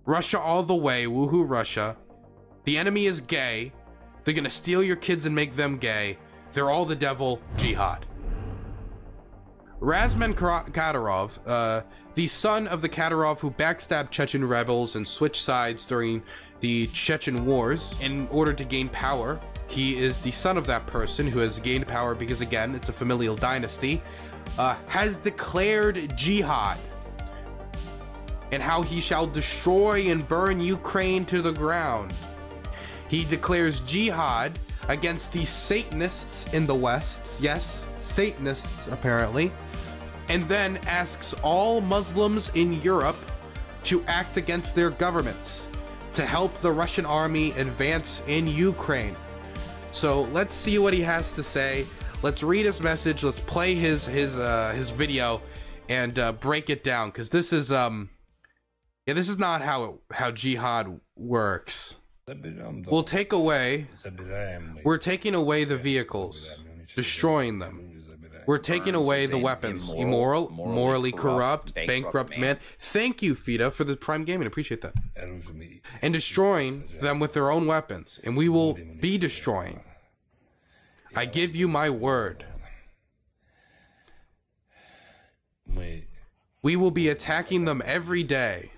Russia all the way, woohoo Russia. The enemy is gay. They're gonna steal your kids and make them gay. They're all the devil, Jihad. Ramzan Kadyrov, the son of the Kadyrov who backstabbed Chechen rebels and switched sides during the Chechen wars in order to gain power. He is the son of that person who has gained power because, again, it's a familial dynasty, has declared jihad and how he shall destroy and burn Ukraine to the ground. He declares jihad against the Satanists in the West, yes, Satanists apparently, and then asks all Muslims in Europe to act against their governments to help the Russian army advance in Ukraine. So let's see what he has to say. Let's read his message. Let's play his video and break it down, because this is this is not how jihad works. We're taking away the vehicles, destroying them. We're taking away the weapons. Immoral, morally corrupt, bankrupt man. Thank you, Fida, for the Prime Gaming. Appreciate that. And destroying them with their own weapons. And we will be destroying. I give you my word. We will be attacking them every day.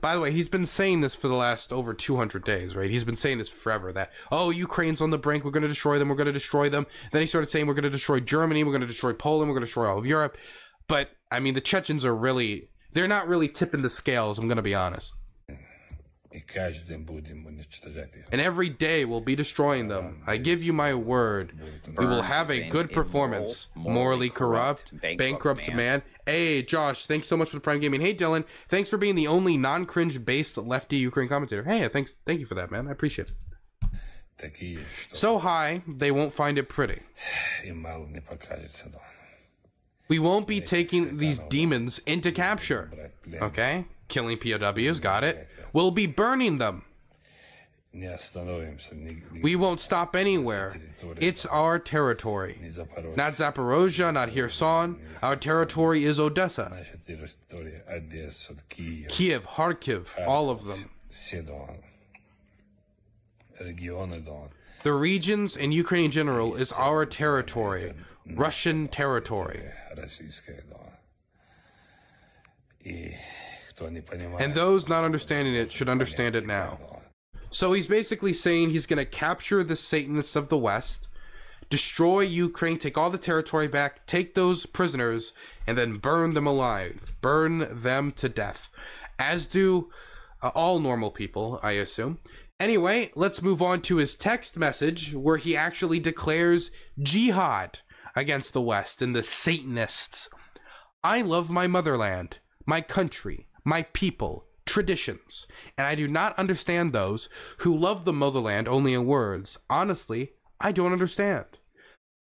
By the way, he's been saying this for the last over 200 days, right? He's been saying this forever, that, oh, Ukraine's on the brink, we're going to destroy them, we're going to destroy them. Then he started saying we're going to destroy Germany, we're going to destroy Poland, we're going to destroy all of Europe. But, I mean, the Chechens are really, they're not really tipping the scales, I'm going to be honest. And every day we'll be destroying them. I give you my word. We will have a good performance. Morally corrupt, bankrupt man. Hey, Josh, thanks so much for the Prime Gaming. Hey, Dylan, thanks for being the only non-cringe based lefty Ukraine commentator. Hey, thank you for that, man. I appreciate it. So high, they won't find it pretty. We won't be taking these demons into capture. Okay? Killing POWs, got it. We'll be burning them. We won't stop anywhere. It's our territory. Not Zaporozhye, not Kherson. Our territory is Odessa, Kiev, Kharkiv, all of them. The regions and Ukraine in general is our territory, Russian territory. And those not understanding it should understand it now. So he's basically saying he's going to capture the Satanists of the West, destroy Ukraine, take all the territory back, take those prisoners, and then burn them alive, burn them to death, as do all normal people, I assume. Anyway, let's move on to his text message where he actually declares jihad against the West and the Satanists. I love my motherland, my country, my people, traditions, and I do not understand those who love the motherland only in words. Honestly, I don't understand.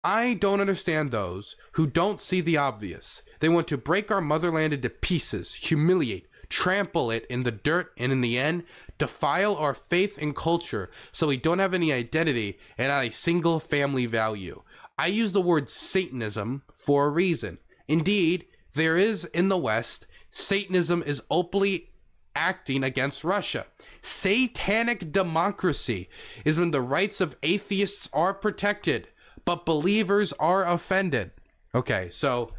I don't understand those who don't see the obvious. They want to break our motherland into pieces, humiliate, trample it in the dirt, and in the end, defile our faith and culture so we don't have any identity and not a single family value. I use the word Satanism for a reason. Indeed, there is in the West, Satanism is openly acting against Russia. Satanic democracy is when the rights of atheists are protected, but believers are offended. Okay, so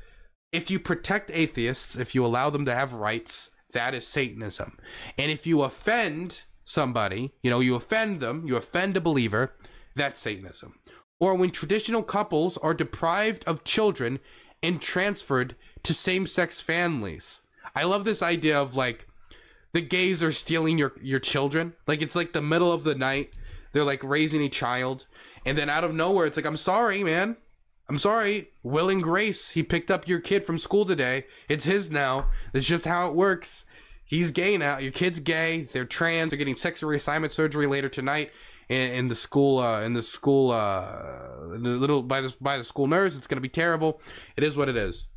if you protect atheists, if you allow them to have rights, that is Satanism. And if you offend somebody, you offend them, you offend a believer, that's Satanism. Or when traditional couples are deprived of children and transferred to same-sex families. I love this idea of, like, the gays are stealing your children. Like, it's like the middle of the night. They're, like, raising a child. And then out of nowhere, it's like, I'm sorry, man. I'm sorry. Will and Grace, he picked up your kid from school today. It's his now. It's just how it works. He's gay now. Your kid's gay. They're trans. They're getting sex reassignment surgery later tonight in the school, by the school nurse. It's going to be terrible. It is what it is.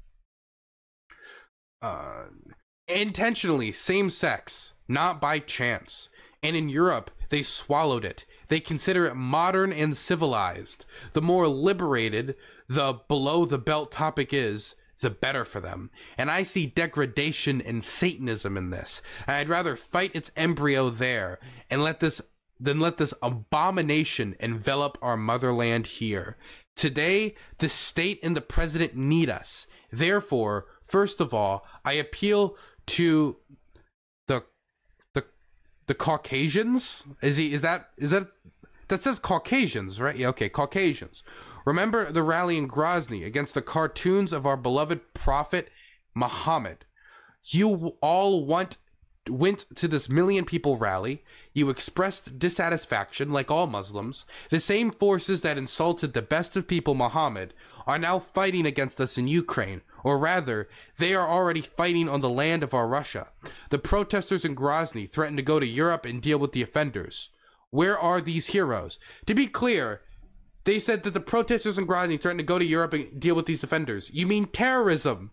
Intentionally same sex, not by chance. And in Europe, they swallowed it. They consider it modern and civilized. The more liberated the below the belt topic is, the better for them. And I see degradation and Satanism in this. And I'd rather fight its embryo there and let this abomination envelop our motherland here. Today, the state and the president need us. Therefore, first of all, I appeal to the Caucasians. That says Caucasians, right? Yeah, okay, Caucasians. Remember the rally in Grozny against the cartoons of our beloved prophet Muhammad. You all went to this million people rally. You expressed dissatisfaction like all Muslims. The same forces that insulted the best of people, Muhammad, are now fighting against us in Ukraine. Or rather, they are already fighting on the land of our Russia. The protesters in Grozny threatened to go to Europe and deal with the offenders. Where are these heroes? To be clear, they said that the protesters in Grozny threatened to go to Europe and deal with these offenders. You mean terrorism,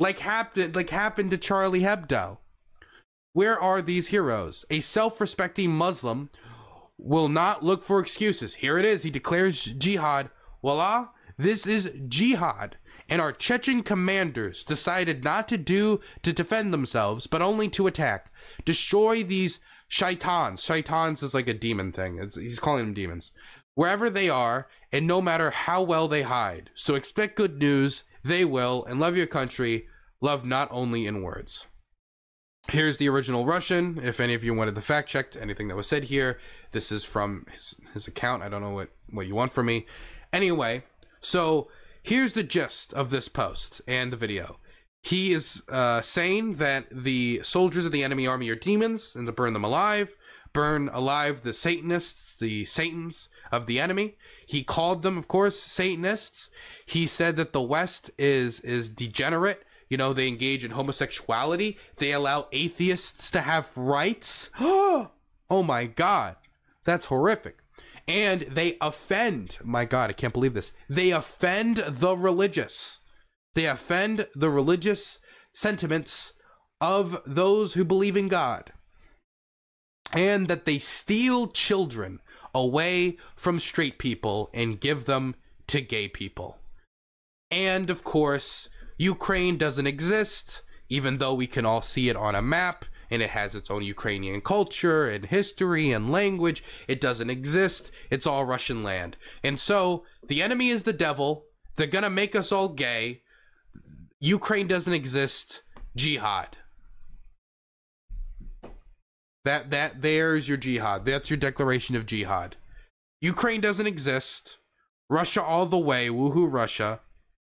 like happened to Charlie Hebdo. Where are these heroes? A self-respecting Muslim will not look for excuses. Here it is. He declares jihad. Voila, this is jihad. And our Chechen commanders decided not to defend themselves, but only to attack. Destroy these shaitans. Shaitans is like a demon thing. He's calling them demons. Wherever they are, and no matter how well they hide. So expect good news. They will. And love your country. Love not only in words. Here's the original Russian. If any of you wanted to fact check anything that was said here, this is from his account. I don't know what you want from me. Anyway, so here's the gist of this post and the video. He is saying that the soldiers of the enemy army are demons and to burn them alive. Burn alive the Satanists, the Satans of the enemy. He called them, of course, Satanists. He said that the West is degenerate. You know, they engage in homosexuality. They allow atheists to have rights. Oh my God. That's horrific. And they offend, my God, I can't believe this. They offend the religious. They offend the religious sentiments of those who believe in God. And that they steal children away from straight people and give them to gay people. And of course, Ukraine doesn't exist, even though we can all see it on a map, and it has its own Ukrainian culture and history and language. It doesn't exist. It's all Russian land. And so the enemy is the devil. They're gonna make us all gay. Ukraine doesn't exist. Jihad. There's your jihad. That's your declaration of jihad. Ukraine doesn't exist. Russia all the way. Woohoo, Russia.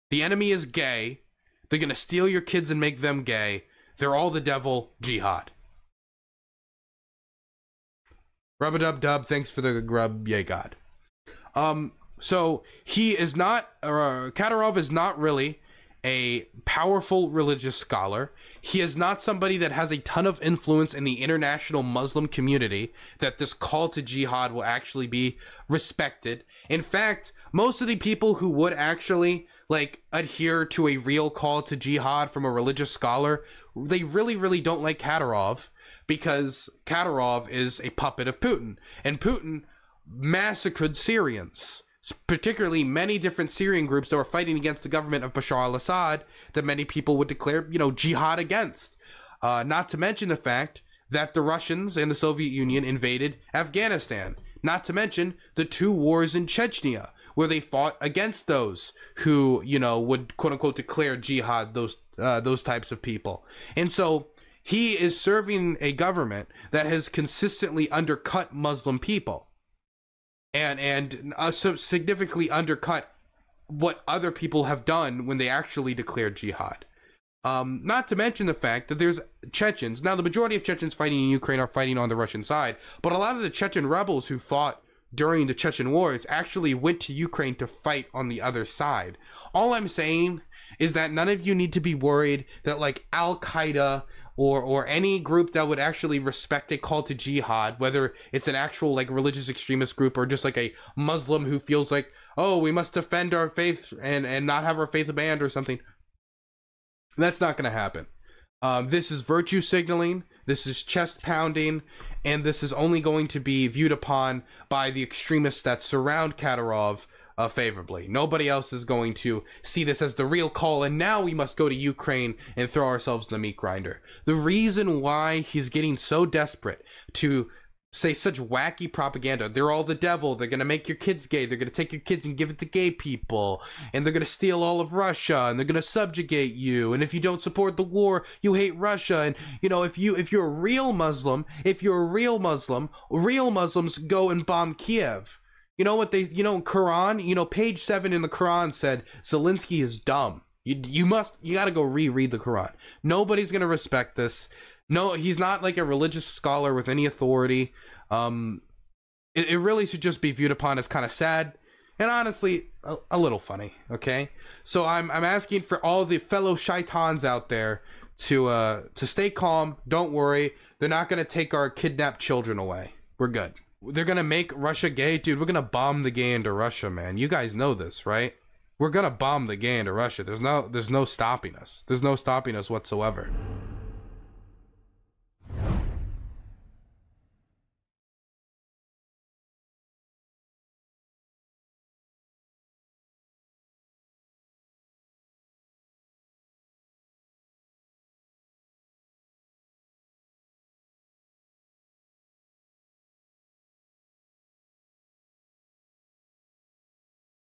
The enemy is gay. They're gonna steal your kids and make them gay. They're all the devil. Jihad. Rub-a-dub-dub. Thanks for the grub. Yay, God. So he is not, Kadyrov is not really a powerful religious scholar. He is not somebody that has a ton of influence in the international Muslim community that this call to jihad will actually be respected. In fact, most of the people who would actually adhere to a real call to jihad from a religious scholar, they really don't like Kadyrov, because Kadyrov is a puppet of Putin, and Putin massacred Syrians, particularly many different Syrian groups that were fighting against the government of Bashar al-Assad that many people would declare, jihad against. Not to mention the fact that the Russians and the Soviet Union invaded Afghanistan. Not to mention the 2 wars in Chechnya, where they fought against those who, would quote unquote declare jihad, those types of people. And so he is serving a government that has consistently undercut Muslim people and so significantly undercut what other people have done when they actually declared jihad. Not to mention the fact that there's Chechens. Now, the majority of Chechens fighting in Ukraine are fighting on the Russian side, but a lot of the Chechen rebels who fought during the Chechen wars actually went to Ukraine to fight on the other side. All I'm saying is that none of you need to be worried that Al-Qaeda or any group that would actually respect a call to jihad, whether it's an actual religious extremist group or just a Muslim who feels oh, we must defend our faith and not have our faith abandoned or something. That's not going to happen. This is virtue signaling. This is chest pounding, and this is only going to be viewed upon by the extremists that surround Kadyrov favorably. Nobody else is going to see this as the real call, and now we must go to Ukraine and throw ourselves in the meat grinder. The reason why he's getting so desperate to say such wacky propaganda, they're all the devil, they're gonna make your kids gay, they're gonna take your kids and give it to gay people, and they're gonna steal all of Russia, and they're gonna subjugate you, and if you don't support the war, you hate Russia, and you know, if you're a real Muslim, real Muslims go and bomb Kiev. You know what they, you know, Quran, you know, page 7 in the Quran said Zelensky is dumb. You gotta go reread the Quran. Nobody's gonna respect this. No, he's not like a religious scholar with any authority. It really should just be viewed upon as kind of sad and honestly a little funny. Okay, so I'm asking for all the fellow shaitans out there to stay calm. Don't worry, they're not gonna take our kidnapped children away. We're good. They're gonna make Russia gay, dude. We're gonna bomb the gay into Russia, man. You guys know this, right? We're gonna bomb the gay into Russia. There's no stopping us. There's no stopping us whatsoever.